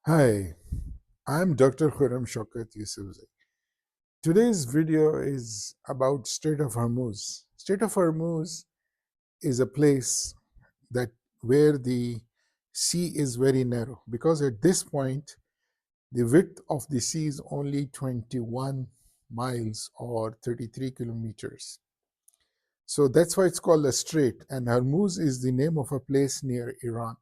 Hi, I'm Dr. Khurrum Shaukat Yusafzai. Today's video is about Strait of Hormuz. Strait of Hormuz is a place that where the sea is very narrow because at this point the width of the sea is only 21 miles or 33 kilometers. So that's why it's called a strait. And Hormuz is the name of a place near Iran.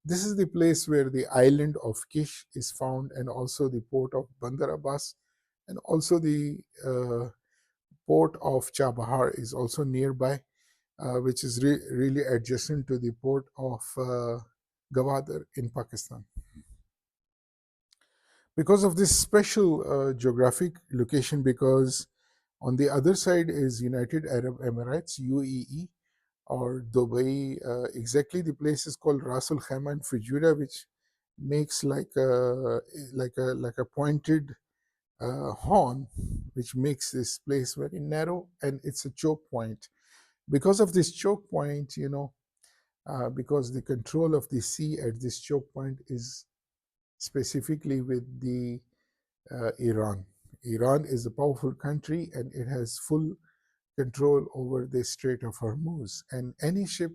This is the place where the island of Kish is found, and also the port of Bandar Abbas, and also the port of Chabahar is also nearby, which is really adjacent to the port of Gwadar in Pakistan. Because of this special geographic location, because on the other side is United Arab Emirates, UAE, or Dubai. Exactly, the place is called Rasul Khaimah in Fujairah, which makes like a pointed horn, which makes this place very narrow, and it's a choke point. Because of this choke point, because the control of the sea at this choke point is specifically with the Iran. Iran is a powerful country, and it has full control over the Strait of Hormuz, and any ship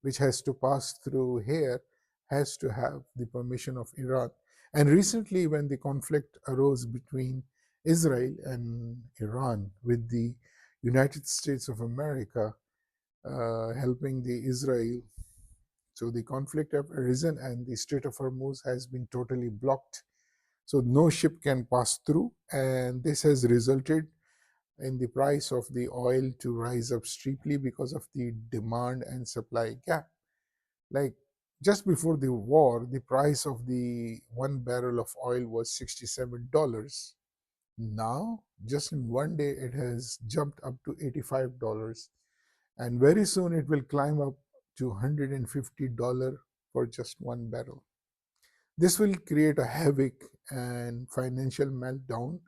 which has to pass through here has to have the permission of Iran. And recently, when the conflict arose between Israel and Iran, with the United States of America helping the Israel, so the conflict have arisen, and the Strait of Hormuz has been totally blocked. So no ship can pass through, and this has resulted in the price of the oil to rise up steeply because of the demand and supply gap. Like just before the war, the price of the one barrel of oil was $67. Now, just in one day, it has jumped up to $85. And very soon it will climb up to $150 for just one barrel. This will create a havoc and financial meltdown,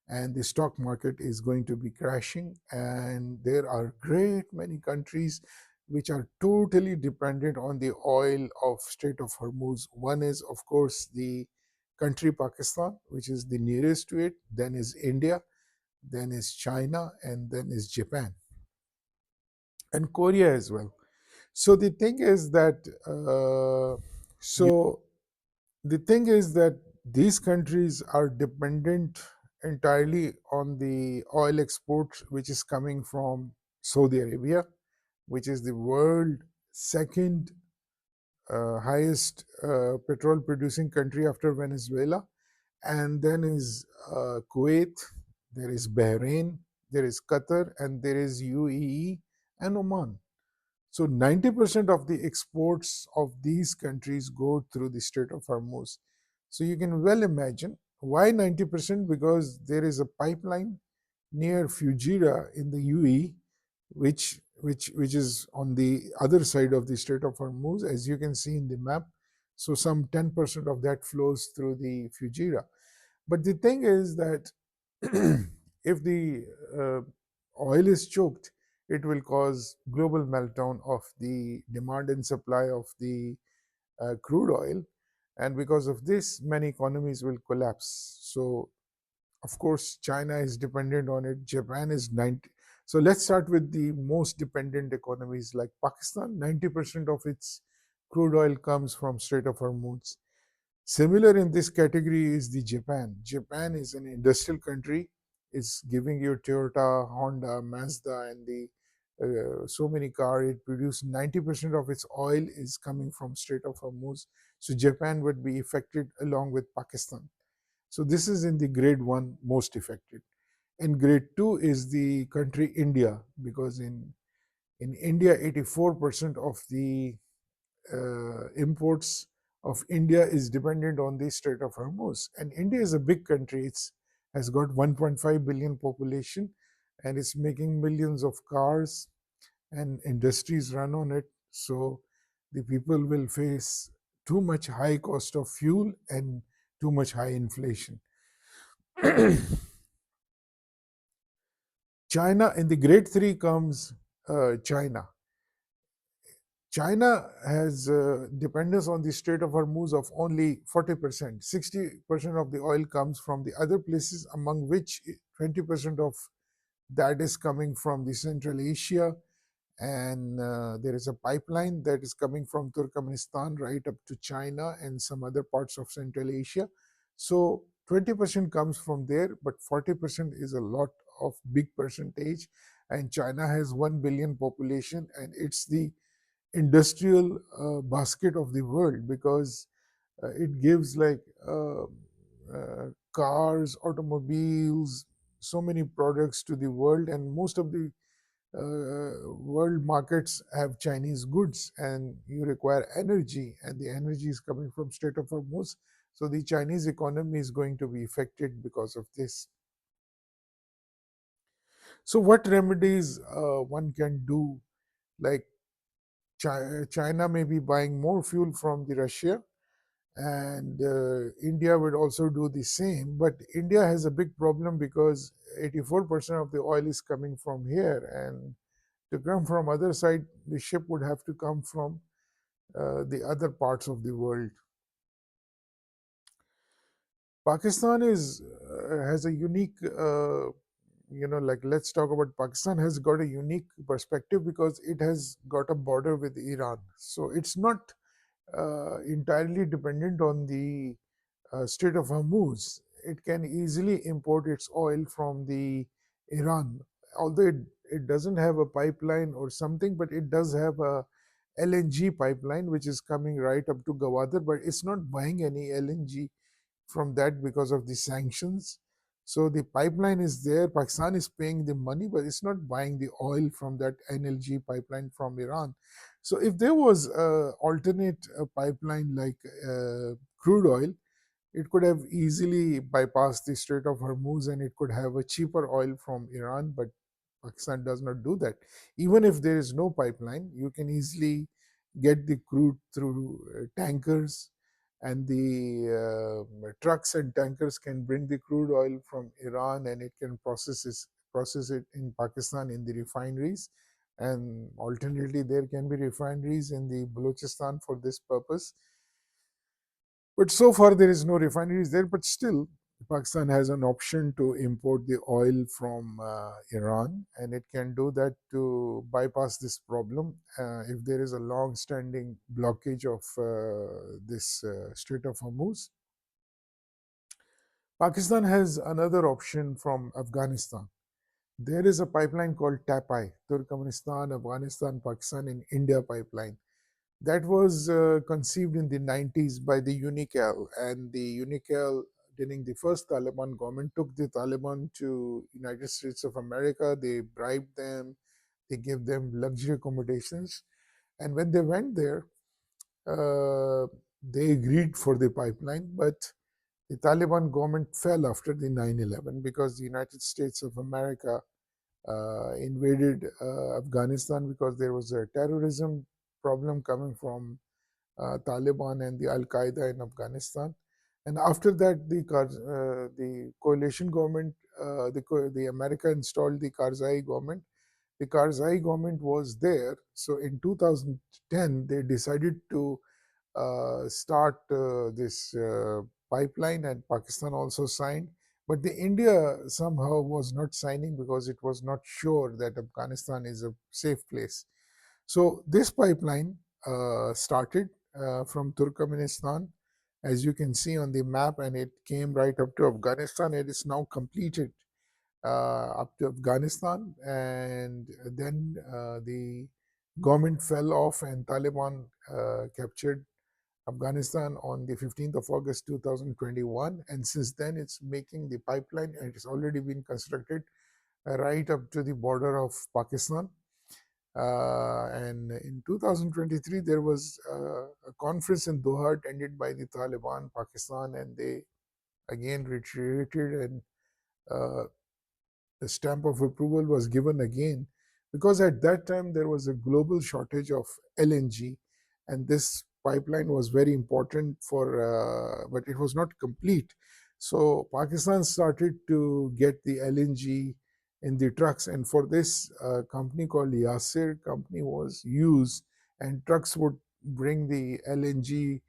and the stock market is going to be crashing, and there are great many countries which are totally dependent on the oil of Strait of Hormuz. One is of course the country Pakistan, which is the nearest to it, then is India, then is China, and then is Japan and Korea as well. So the thing is that so the thing is that these countries are dependent entirely on the oil exports which is coming from Saudi Arabia, which is the world second highest petrol producing country after Venezuela, and then is Kuwait, there is Bahrain, there is Qatar, and there is UAE and Oman. So 90% of the exports of these countries go through the Strait of Hormuz. So you can well imagine why 90%, because there is a pipeline near Fujairah in the UAE, which is on the other side of the Strait of Hormuz, as you can see in the map. So some 10% of that flows through the Fujairah. But the thing is that if the uh, oil is choked, it will cause global meltdown of the demand and supply of the crude oil. And because of this, many economies will collapse. So, of course, China is dependent on it. Japan is 90. So, let's start with the most dependent economies like Pakistan. 90% of its crude oil comes from Strait of Hormuz. Similar in this category is the Japan. Japan is an industrial country. It's giving you Toyota, Honda, Mazda, and the so many cars. It produces 90% of its oil is coming from Strait of Hormuz. So Japan would be affected along with Pakistan. So this is in the grade one most affected. In grade two is the country India, because in India 84% of the imports of India is dependent on the Strait of Hormuz. And India is a big country. It's has got 1.5 billion population, and it's making millions of cars, and industries run on it. So the people will face too much high cost of fuel and too much high inflation. China in the grade three comes China. China has dependence on the Strait of Hormuz of only 40%. 60% of the oil comes from the other places, among which 20% of that is coming from the Central Asia, and there is a pipeline that is coming from Turkmenistan right up to China and some other parts of Central Asia. So 20% comes from there, but 40% is a lot of big percentage. And China has 1 billion population, and it's the industrial basket of the world because it gives like cars, automobiles, so many products to the world, and most of the world markets have Chinese goods, and you require energy, and the energy is coming from Strait of Hormuz. So the Chinese economy is going to be affected because of this. So what remedies one can do? Like China may be buying more fuel from the Russia, and India would also do the same. But India has a big problem because 84% of the oil is coming from here, and to come from other side, the ship would have to come from the other parts of the world. Pakistan is has a unique, like let's talk about Pakistan has got a unique perspective because it has got a border with Iran, so it's not entirely dependent on the Strait of Hormuz. It can easily import its oil from the Iran, although it doesn't have a pipeline or something, but it does have a LNG pipeline which is coming right up to Gwadar, but it's not buying any LNG from that because of the sanctions. So the pipeline is there. Pakistan is paying the money, but it's not buying the oil from that NLG pipeline from Iran. So if there was a alternate pipeline like crude oil, it could have easily bypassed the Strait of Hormuz and it could have a cheaper oil from Iran, but Pakistan does not do that. Even if there is no pipeline, you can easily get the crude through tankers, and the trucks and tankers can bring the crude oil from Iran, and it can process it in Pakistan in the refineries. And alternately, there can be refineries in the Balochistan for this purpose, but so far, there is no refineries there. But still, Pakistan has an option to import the oil from Iran, and it can do that to bypass this problem. If there is a long standing blockage of this Strait of Hormuz, Pakistan has another option from Afghanistan. There is a pipeline called TAPI, Turkmenistan, Afghanistan, Pakistan, and India pipeline that was conceived in the 90s by the UNICAL, and the UNICAL during the first Taliban government took the Taliban to United States of America. They bribed them, they gave them luxury accommodations, and when they went there, uh, they agreed for the pipeline, but the Taliban government fell after the 9/11 because the United States of America invaded Afghanistan because there was a terrorism problem coming from Taliban and the Al Qaeda in Afghanistan. And after that, the coalition government, the America installed the Karzai government. The Karzai government was there. So in 2010, they decided to start this pipeline, and Pakistan also signed. But the India somehow was not signing because it was not sure that Afghanistan is a safe place. So this pipeline started from Turkmenistan, as you can see on the map, and it came right up to Afghanistan. It is now completed up to Afghanistan, and then the government fell off, and Taliban captured Afghanistan on the 15th of August 2021, and since then it's making the pipeline, and it's already been constructed right up to the border of Pakistan. And in 2023, there was a conference in Doha attended by the Taliban, Pakistan, and they again retreated, and uh, the stamp of approval was given again because at that time there was a global shortage of LNG, and this pipeline was very important but it was not complete. So Pakistan started to get the LNG in the trucks, and for this, a company called Yasir company was used, and trucks would bring the LNG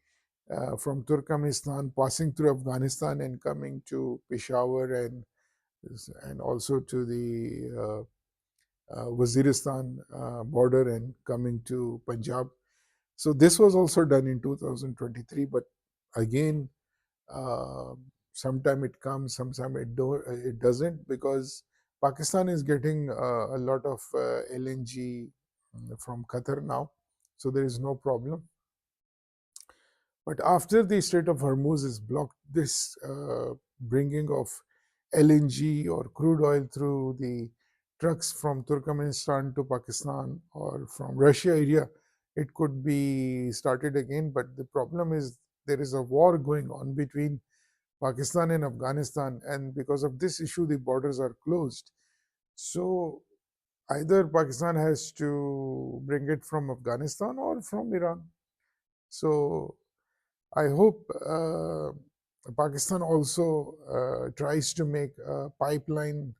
from Turkmenistan, passing through Afghanistan and coming to Peshawar and also to the Waziristan border and coming to Punjab. So this was also done in 2023, but again, uh, sometime it comes, sometime it doesn't, because Pakistan is getting a lot of LNG from Qatar now, so there is no problem. But after the Strait of Hormuz is blocked, this bringing of LNG or crude oil through the trucks from Turkmenistan to Pakistan or from Russia area, it could be started again. But the problem is there is a war going on between Pakistan and Afghanistan, and because of this issue, the borders are closed. So either Pakistan has to bring it from Afghanistan or from Iran. So I hope Pakistan also tries to make a pipeline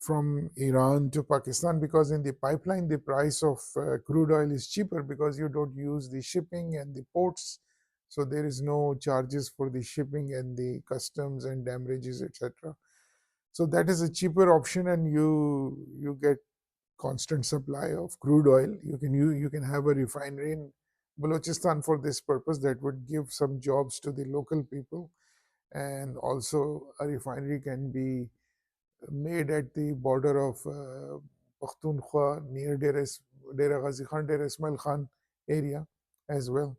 from Iran to Pakistan, because in the pipeline the price of crude oil is cheaper because you don't use the shipping and the ports, so there is no charges for the shipping and the customs and damages, etc. So that is a cheaper option, and you get constant supply of crude oil. You can have a refinery in Balochistan for this purpose that would give some jobs to the local people, and also a refinery can be made at the border of Pakhtunkhwa near Dera Ghazi Khan, Dera Ismail Khan area as well.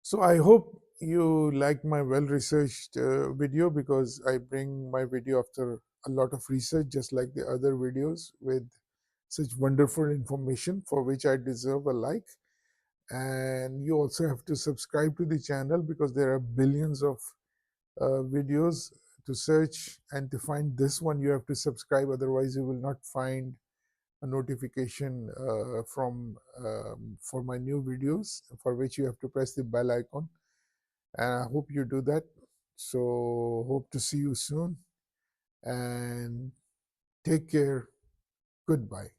So I hope you like my well-researched video, because I bring my video after a lot of research, just like the other videos, with such wonderful information for which I deserve a like. And you also have to subscribe to the channel, because there are billions of videos to search, and to find this one you have to subscribe, otherwise you will not find a notification from for my new videos, for which you have to press the bell icon. And I hope you do that. So hope to see you soon, and take care. Goodbye.